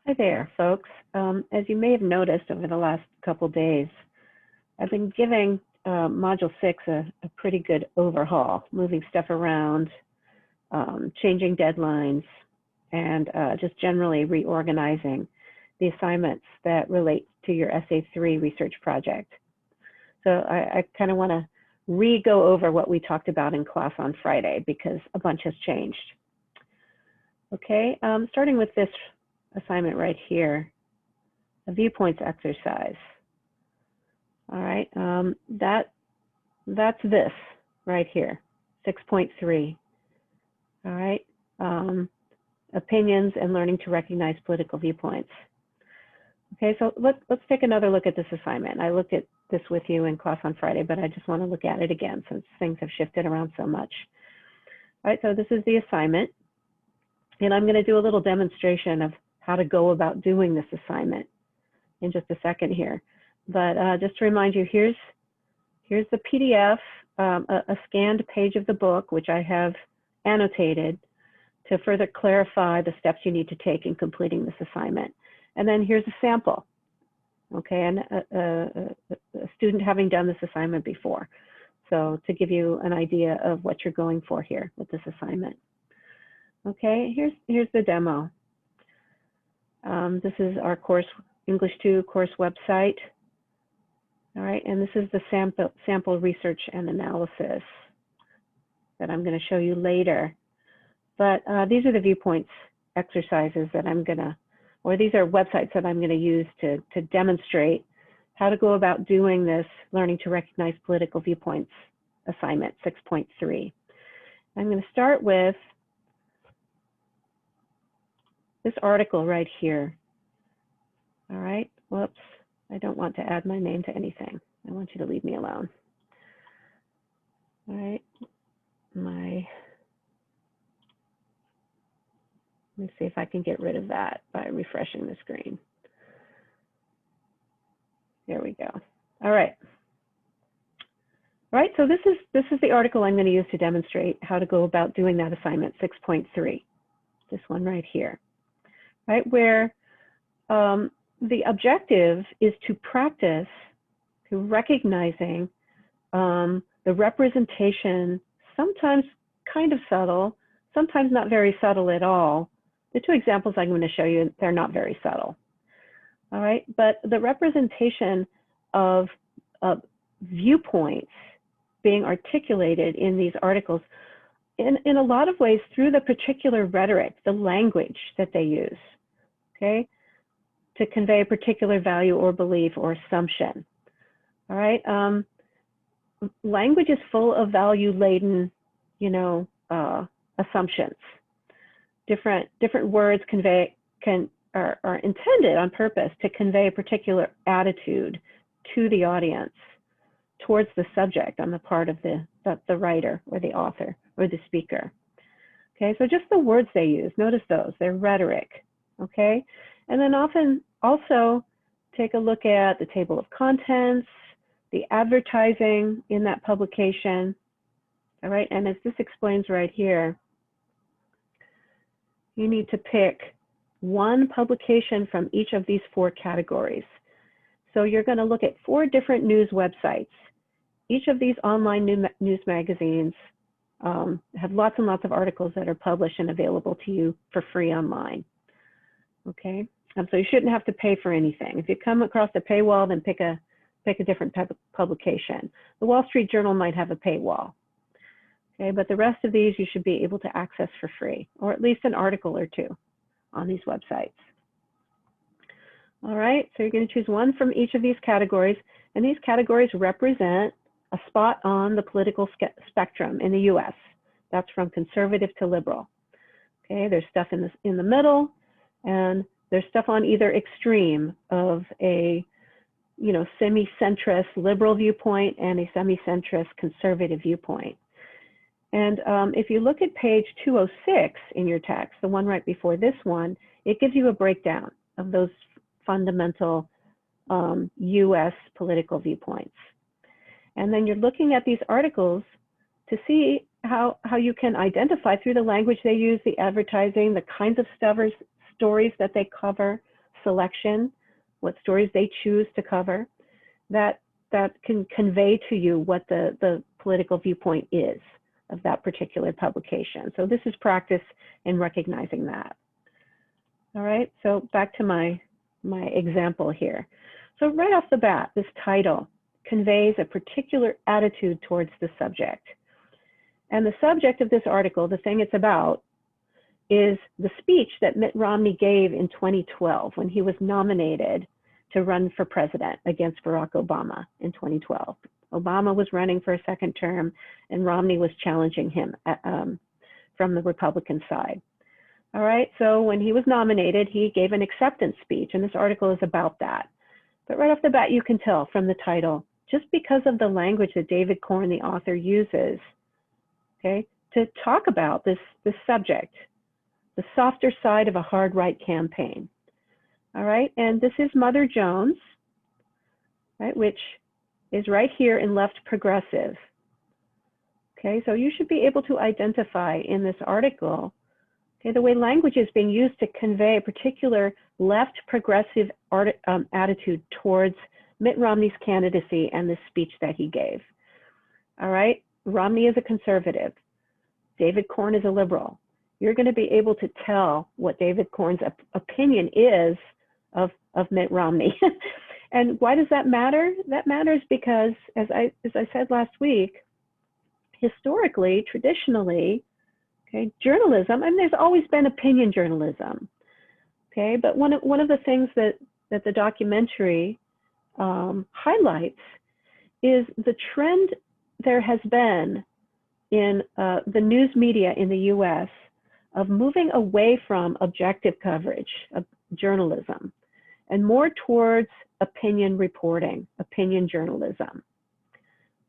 Hi there, folks. As you may have noticed over the last couple days, I've been giving Module 6 a pretty good overhaul, moving stuff around, changing deadlines, and just generally reorganizing the assignments that relate to your SA3 research project. So I kind of want to re-go over what we talked about in class on Friday because a bunch has changed. Okay, starting with this assignment right here, a viewpoints exercise. All right, that's this right here, 6.3. All right, opinions and learning to recognize political viewpoints. Okay, so let's take another look at this assignment. I looked at this with you in class on Friday, but I just want to look at it again since things have shifted around so much. All right, so this is the assignment, and I'm going to do a little demonstration of how to go about doing this assignment in just a second here. But just to remind you, here's the PDF, a scanned page of the book, which I have annotated to further clarify the steps you need to take in completing this assignment. And then here's a sample, okay, and a student having done this assignment before. So to give you an idea of what you're going for here with this assignment. Okay, here's the demo. This is our course, English 2 course website. All right, and this is the sample research and analysis that I'm going to show you later. But these are the viewpoints exercises that I'm going to, or these are websites that I'm going to use to demonstrate how to go about doing this learning to recognize political viewpoints assignment 6.3. I'm going to start with this article right here. All right, whoops, I don't want to add my name to anything. I want you to leave me alone. All right, let me see if I can get rid of that by refreshing the screen. There we go. All right. All right, so this is the article I'm going to use to demonstrate how to go about doing that assignment 6.3. This one right here. Right, where the objective is to practice to recognizing the representation, sometimes kind of subtle, sometimes not very subtle at all. The two examples I'm going to show you, they're not very subtle. All right, but the representation of viewpoints being articulated in these articles in a lot of ways through the particular rhetoric, the language that they use, okay, to convey a particular value or belief or assumption. All right, language is full of value-laden, assumptions. Different words are intended on purpose to convey a particular attitude to the audience towards the subject on the part of the writer or the author or the speaker. Okay, so just the words they use, notice those, they're rhetoric, okay? And then often also take a look at the table of contents, the advertising in that publication, all right? And as this explains right here, you need to pick one publication from each of these 4 categories. So you're going to look at 4 different news websites. Each of these online news magazines have lots and lots of articles that are published and available to you for free online. Okay, so you shouldn't have to pay for anything. If you come across a paywall, then pick a different type of publication. The Wall Street Journal might have a paywall. Okay, but the rest of these you should be able to access for free, or at least an article or 2 on these websites. All right, so you're going to choose one from each of these categories, and these categories represent a spot on the political spectrum in the US. That's from conservative to liberal. Okay, there's stuff in the middle, and there's stuff on either extreme of a semi-centrist liberal viewpoint and a semi-centrist conservative viewpoint. And if you look at page 206 in your text, the one right before this one, it gives you a breakdown of those fundamental US political viewpoints. And then you're looking at these articles to see how you can identify through the language they use, the advertising, the kinds of stories that they cover, selection, what stories they choose to cover, that can convey to you what the political viewpoint is of that particular publication. So this is practice in recognizing that. All right, so back to my example here. So right off the bat, this title conveys a particular attitude towards the subject. And the subject of this article, the thing it's about, is the speech that Mitt Romney gave in 2012 when he was nominated to run for president against Barack Obama in 2012. Obama was running for a second term and Romney was challenging him from the Republican side. All right, so when he was nominated, he gave an acceptance speech, and this article is about that. But right off the bat, you can tell from the title, just because of the language that David Corn, the author, uses, okay, to talk about this subject, the softer side of a hard right campaign. All right, and this is Mother Jones, right, which is right here in left progressive. Okay, so you should be able to identify in this article, okay, the way language is being used to convey a particular left progressive attitude towards Mitt Romney's candidacy and the speech that he gave. All right, Romney is a conservative. David Corn is a liberal. You're going to be able to tell what David Corn's opinion is of Mitt Romney. And why does that matter? That matters because, as I said last week, historically, traditionally, okay, journalism, I mean, there's always been opinion journalism, okay, but one of the things that the documentary highlights is the trend there has been in the news media in the US of moving away from objective coverage of journalism and more towards opinion reporting, opinion journalism.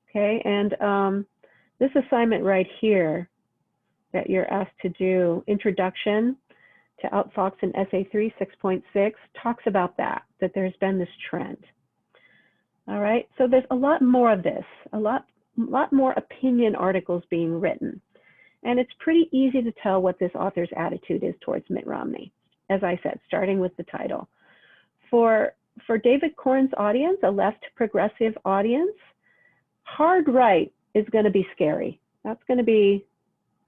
Okay, and this assignment right here that you're asked to do, Introduction to Outfox and Essay 3, 6.6, talks about that there's been this trend. All right, so there's a lot more of this, a lot more opinion articles being written. And it's pretty easy to tell what this author's attitude is towards Mitt Romney, as I said, starting with the title. For David Corn's audience, a left progressive audience, hard right is going to be scary. That's going to be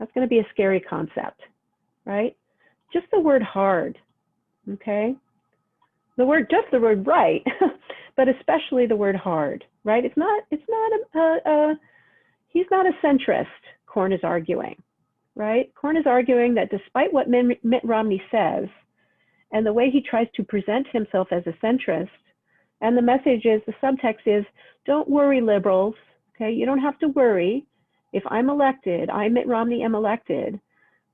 a scary concept, right? Just the word hard, okay? Just the word right, but especially the word hard, right? He's not a centrist, Corn is arguing, right? Corn is arguing that despite what Mitt Romney says, and the way he tries to present himself as a centrist, and the message is, the subtext is, don't worry, liberals, okay? You don't have to worry. If I'm elected, Mitt Romney am elected,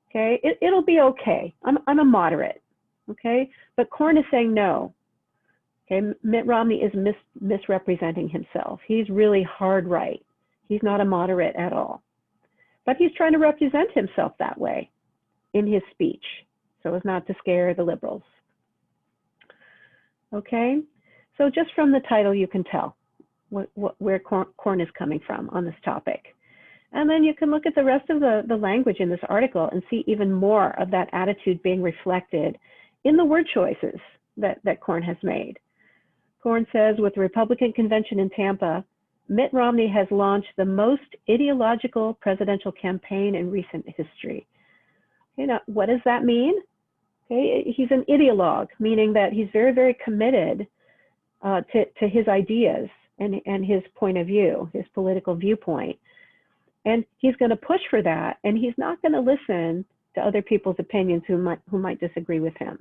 okay? It'll be okay. I'm a moderate, okay? But Corn is saying no, okay? Mitt Romney is misrepresenting himself. He's really hard right. He's not a moderate at all. But he's trying to represent himself that way in his speech, so as not to scare the liberals. Okay, so just from the title, you can tell where Corn is coming from on this topic. And then you can look at the rest of the language in this article and see even more of that attitude being reflected in the word choices that Corn has made. Corn says, with the Republican convention in Tampa, Mitt Romney has launched the most ideological presidential campaign in recent history. Okay, now, what does that mean? Okay, he's an ideologue, meaning that he's very, very committed to his ideas and his point of view, his political viewpoint. And he's going to push for that, and he's not going to listen to other people's opinions who might disagree with him.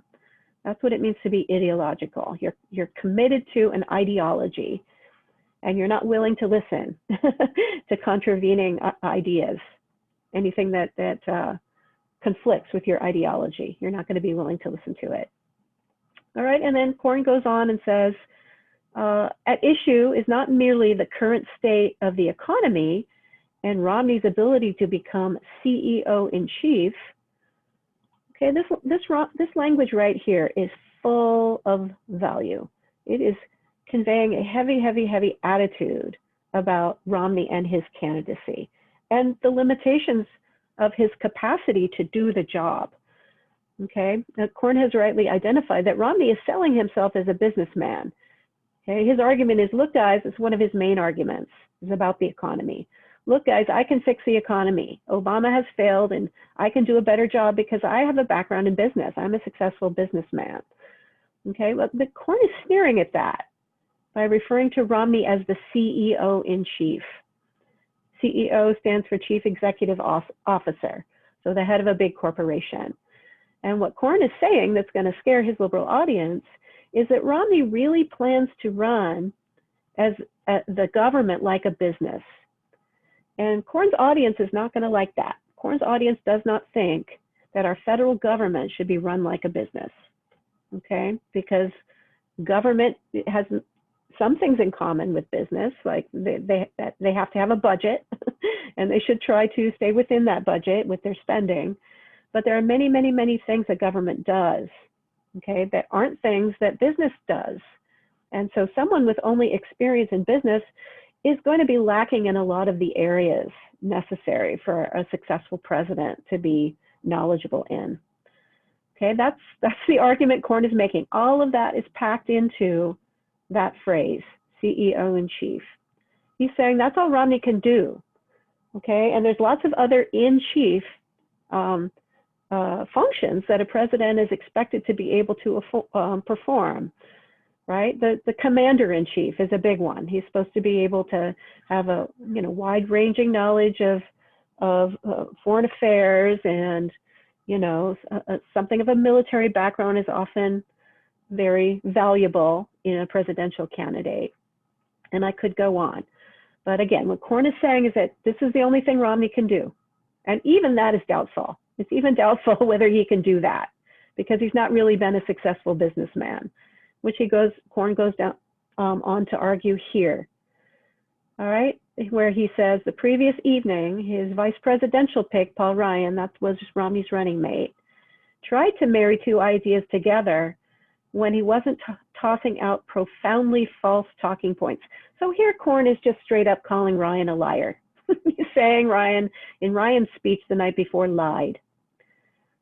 That's what it means to be ideological. You're committed to an ideology, and you're not willing to listen to contravening ideas, anything that conflicts with your ideology. You're not going to be willing to listen to it. All right, and then Corn goes on and says, at issue is not merely the current state of the economy and Romney's ability to become CEO in chief. Okay, this language right here is full of value. It is conveying a heavy, heavy, heavy attitude about Romney and his candidacy and the limitations of his capacity to do the job. Okay, now, Korn has rightly identified that Romney is selling himself as a businessman. Okay, his argument is, look guys, it's one of his main arguments, is about the economy. Look guys, I can fix the economy. Obama has failed and I can do a better job because I have a background in business. I'm a successful businessman. Okay, but Korn is sneering at that by referring to Romney as the CEO in chief. CEO stands for Chief Executive Officer, so the head of a big corporation. And what Korn is saying that's going to scare his liberal audience is that Romney really plans to run as the government like a business. And Korn's audience is not going to like that. Korn's audience does not think that our federal government should be run like a business, okay? Because government has some things in common with business, like they have to have a budget and they should try to stay within that budget with their spending. But there are many, many, many things that government does, okay, that aren't things that business does. And so someone with only experience in business is going to be lacking in a lot of the areas necessary for a successful president to be knowledgeable in. Okay, that's the argument Korn is making. All of that is packed into that phrase, CEO in chief. He's saying that's all Romney can do. Okay, and there's lots of other in chief functions that a president is expected to be able to perform. Right, the commander-in-chief is a big one. He's supposed to be able to have a wide-ranging knowledge of foreign affairs, and something of a military background is often very valuable in a presidential candidate. And I could go on, but again, what Korn is saying is that this is the only thing Romney can do, and even that is doubtful. It's even doubtful whether he can do that because he's not really been a successful businessman, which Korn goes down on to argue here. All right, where he says the previous evening, his vice presidential pick, Paul Ryan, that was Romney's running mate, tried to marry two ideas together when he wasn't tossing out profoundly false talking points. So here Korn is just straight up calling Ryan a liar. He's saying Ryan, in Ryan's speech the night before, lied.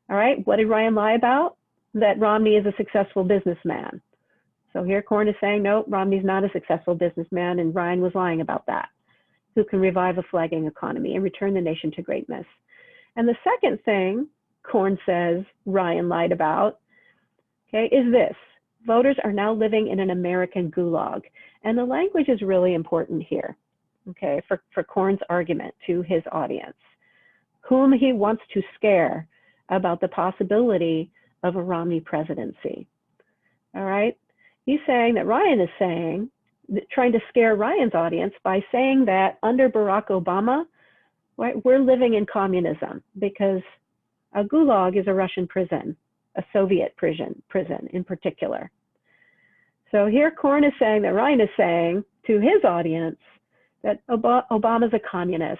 All right, what did Ryan lie about? That Romney is a successful businessman. So here Korn is saying, no, Romney's not a successful businessman, and Ryan was lying about that, who can revive a flagging economy and return the nation to greatness. And the second thing Korn says Ryan lied about, okay, is this: voters are now living in an American gulag. And the language is really important here, okay, for Korn's argument to his audience, whom he wants to scare about the possibility of a Romney presidency. All right. He's saying that Ryan is saying, trying to scare Ryan's audience by saying that under Barack Obama, right, we're living in communism because a gulag is a Russian prison, a Soviet prison in particular. So here Korn is saying that Ryan is saying to his audience that Obama's a communist.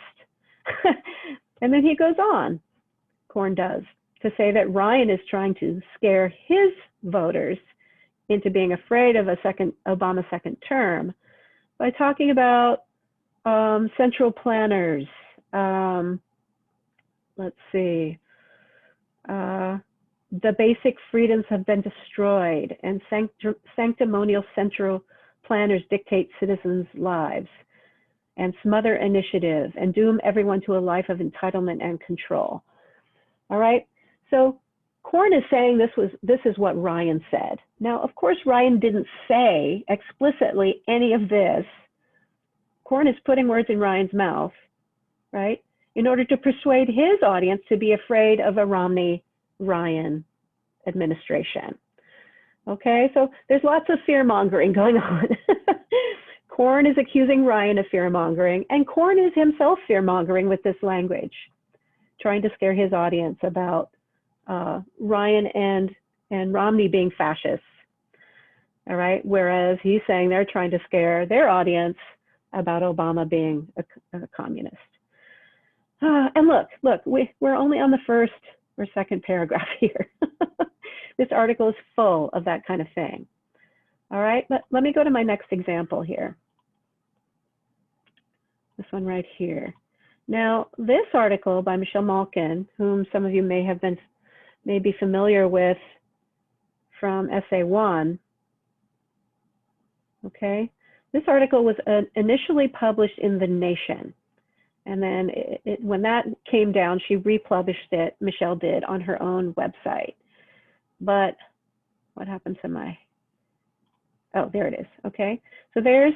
And then he goes on, Korn does, to say that Ryan is trying to scare his voters into being afraid of a Obama second term by talking about central planners. Let's see. The basic freedoms have been destroyed, and sanctimonial central planners dictate citizens' lives and smother initiative and doom everyone to a life of entitlement and control. All right, so Korn is saying this is what Ryan said. Now, of course, Ryan didn't say explicitly any of this. Korn is putting words in Ryan's mouth, right, in order to persuade his audience to be afraid of a Romney-Ryan administration. Okay, so there's lots of fear-mongering going on. Korn is accusing Ryan of fear-mongering, and Korn is himself fear-mongering with this language, trying to scare his audience about Ryan and Romney being fascists. All right, whereas he's saying they're trying to scare their audience about Obama being a communist. And look, we're only on the first or second paragraph here. This article is full of that kind of thing. All right, let me go to my next example here. This one right here. Now, this article by Michelle Malkin, whom some of you may have been may be familiar with from Essay 1. Okay, this article was initially published in The Nation. And then when that came down, she republished it, Michelle did, on her own website. But what happened to my, oh, there it is, okay. So there's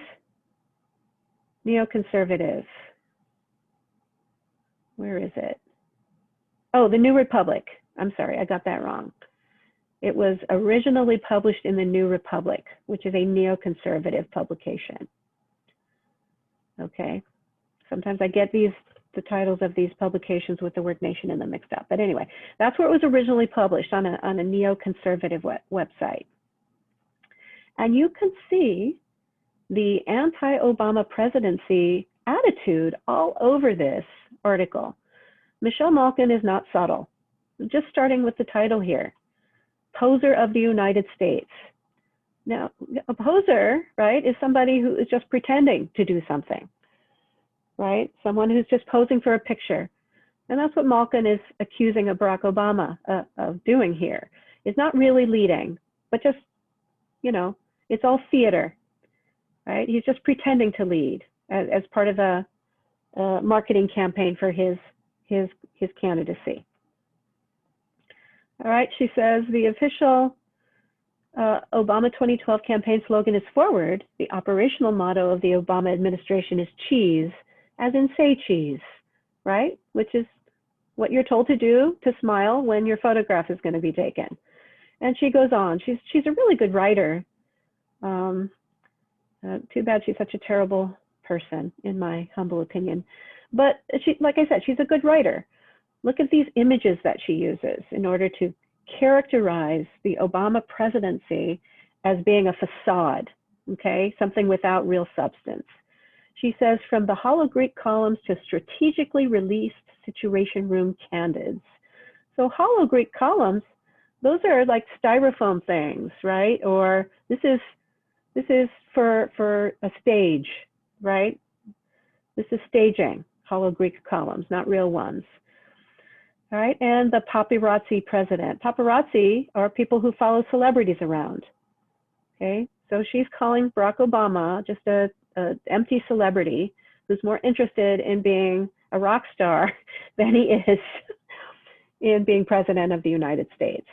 neoconservative. Where is it? Oh, the New Republic. I'm sorry, I got that wrong. It was originally published in the New Republic, which is a neoconservative publication. Okay, sometimes I get the titles of these publications with the word nation in them mixed up. But anyway, that's where it was originally published, on a neoconservative website. And you can see the anti-Obama presidency attitude all over this article. Michelle Malkin is not subtle. Just starting with the title here, Poser of the United States. Now, a poser, right, is somebody who is just pretending to do something, right? Someone who's just posing for a picture. And that's what Malkin is accusing of Barack Obama of doing here. Is not really leading, but just, you know, it's all theater, right? He's just pretending to lead as part of a marketing campaign for his candidacy. All right, she says the official Obama 2012 campaign slogan is forward. The operational motto of the Obama administration is cheese, as in say cheese, right? Which is what you're told to do, to smile when your photograph is going to be taken. And she goes on. She's a really good writer. Too bad she's such a terrible person, in my humble opinion. But she, like I said, she's a good writer. Look at these images that she uses in order to characterize the Obama presidency as being a facade, okay? Something without real substance. She says, from the hollow Greek columns to strategically released situation room candids. So hollow Greek columns, those are like styrofoam things, right? Or this is for a stage, right? This is staging, hollow Greek columns, not real ones. All right, and the paparazzi president. Paparazzi are people who follow celebrities around, okay? So she's calling Barack Obama just a empty celebrity who's more interested in being a rock star than he is in being president of the United States.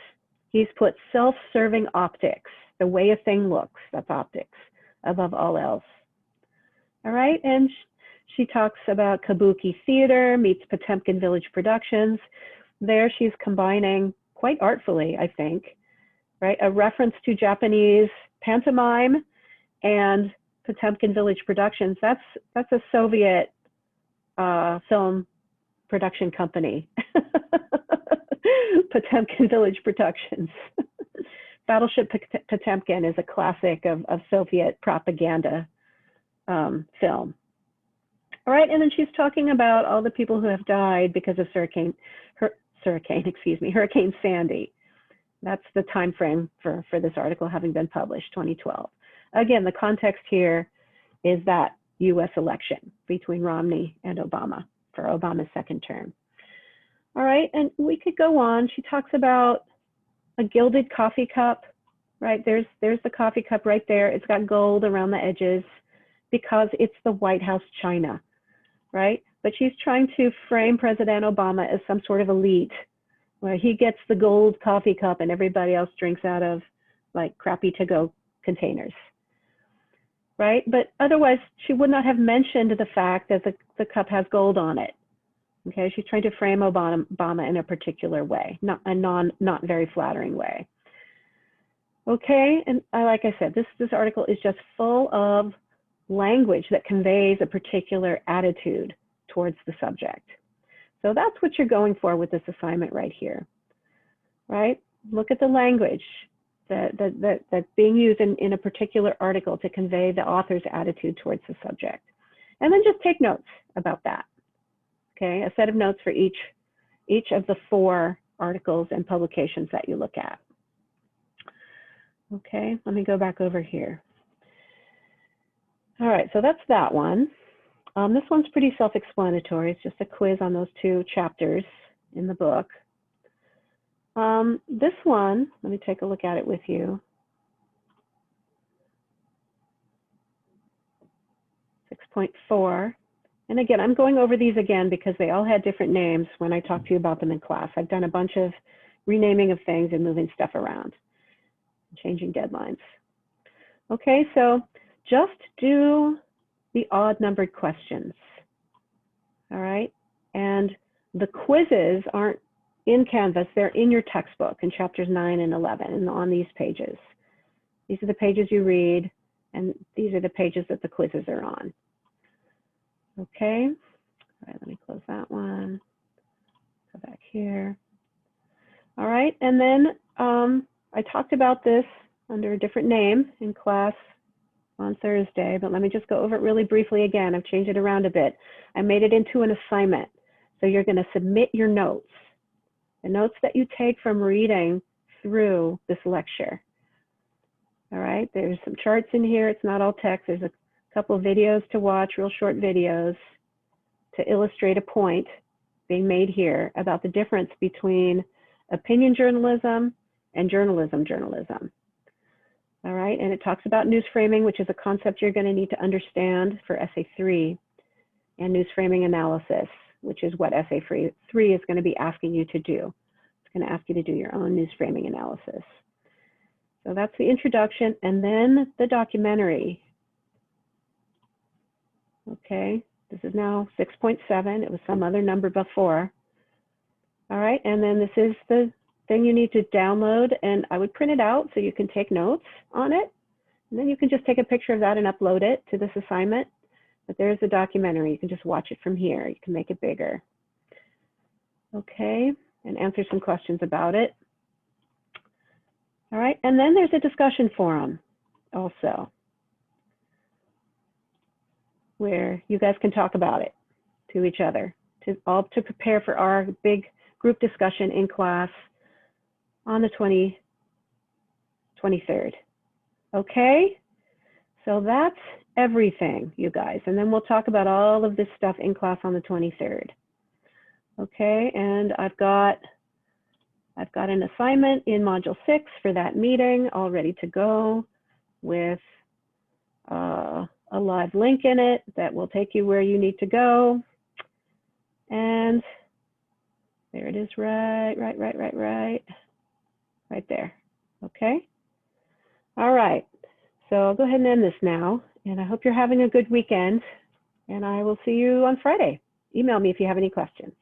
He's put self-serving optics, the way a thing looks, that's optics, above all else. All right, and she talks about Kabuki Theater meets Potemkin Village Productions. There she's combining, quite artfully, I think, right, a reference to Japanese pantomime and Potemkin Village Productions. That's a Soviet film production company. Potemkin Village Productions. Battleship Potemkin is a classic of Soviet propaganda film. All right, and then she's talking about all the people who have died because of Hurricane Sandy. That's the time frame for this article having been published, 2012. Again, the context here is that US election between Romney and Obama for Obama's second term. All right, and we could go on. She talks about a gilded coffee cup, right? There's the coffee cup right there. It's got gold around the edges because it's the White House china, right? But she's trying to frame President Obama as some sort of elite, where he gets the gold coffee cup and everybody else drinks out of like crappy to-go containers, right? But otherwise, she would not have mentioned the fact that the cup has gold on it. Okay, she's trying to frame Obama in a particular way, not very flattering way. Okay, and like I said, this article is just full of language that conveys a particular attitude towards the subject. So that's what you're going for with this assignment right here, right? Look at the language that's being used in a particular article to convey the author's attitude towards the subject. And then just take notes about that. Okay, a set of notes for each of the 4 articles and publications that you look at. Okay, let me go back over here. All right, so that's that one. This one's pretty self-explanatory. It's just a quiz on those 2 chapters in the book. This one, let me take a look at it with you. 6.4. And again, I'm going over these again because they all had different names when I talked to you about them in class. I've done a bunch of renaming of things and moving stuff around, changing deadlines. Okay, so just do the odd numbered questions. All right, and the quizzes aren't in Canvas, they're in your textbook in chapters 9 and 11 and on these pages. These are the pages you read, and these are the pages that the quizzes are on. Okay, all right, let me close that one. Go back here. All right, and then I talked about this under a different name in class on Thursday, but let me just go over it really briefly again. I've changed it around a bit. I made it into an assignment. So you're going to submit your notes, the notes that you take from reading through this lecture. All right, there's some charts in here. It's not all text. There's a couple of videos to watch, real short videos to illustrate a point being made here about the difference between opinion journalism and journalism. All right, and it talks about news framing, which is a concept you're going to need to understand for Essay 3, and news framing analysis, which is what Essay 3 is going to be asking you to do. It's going to ask you to do your own news framing analysis. So that's the introduction, and then the documentary. Okay, this is now 6.7. It was some other number before. All right, and then this is the thing you need to download, and I would print it out so you can take notes on it. And then you can just take a picture of that and upload it to this assignment. But there's the documentary. You can just watch it from here. You can make it bigger. Okay, and answer some questions about it. All right, and then there's a discussion forum also, where you guys can talk about it to each other, to prepare for our big group discussion in class on the 23rd. Okay, so that's everything, you guys. And then we'll talk about all of this stuff in class on the 23rd. Okay, and I've got an assignment in Module 6 for that meeting all ready to go with a live link in it that will take you where you need to go. And there it is, right there. Okay. All right. So I'll go ahead and end this now. And I hope you're having a good weekend. And I will see you on Friday. Email me if you have any questions.